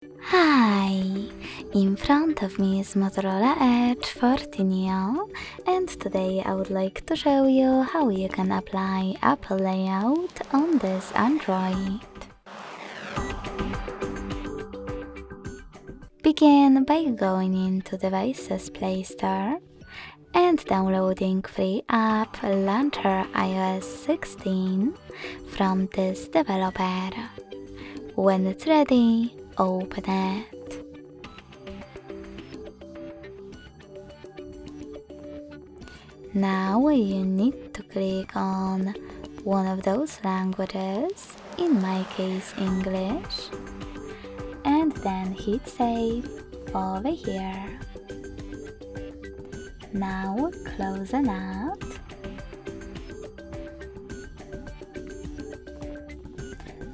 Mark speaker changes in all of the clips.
Speaker 1: Hi! In front of me is Motorola Edge 14 Neo, and today I would like to show you how you can apply Apple layout on this Android. Begin by going into Devices Play Store and downloading free app Launcher iOS 16 from this developer. When it's ready, open it. Now you need to click on one of those languages, in my case English, and then hit save over here. Now close an app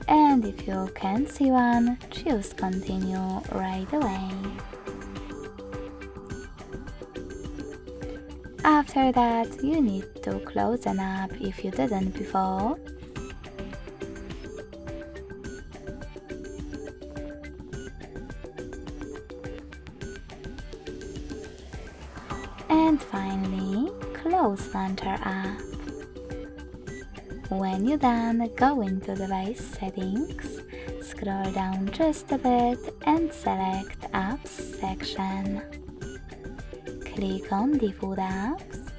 Speaker 1: and if you can't see one, choose continue right away. After that, you need to close an app if you didn't before. And finally, close Launcher app. When you're done, go into Device Settings, scroll down just a bit and select Apps section. Click on Default Apps,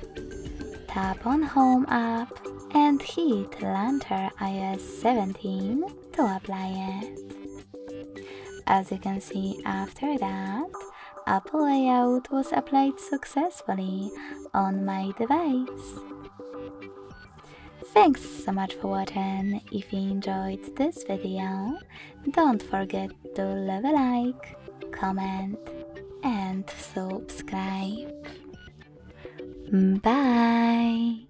Speaker 1: tap on Home app and hit Launcher iOS 17 to apply it. As you can see, after that, Apple layout was applied successfully on my device. Thanks so much for watching. If you enjoyed this video, don't forget to leave a like, comment and subscribe. Bye!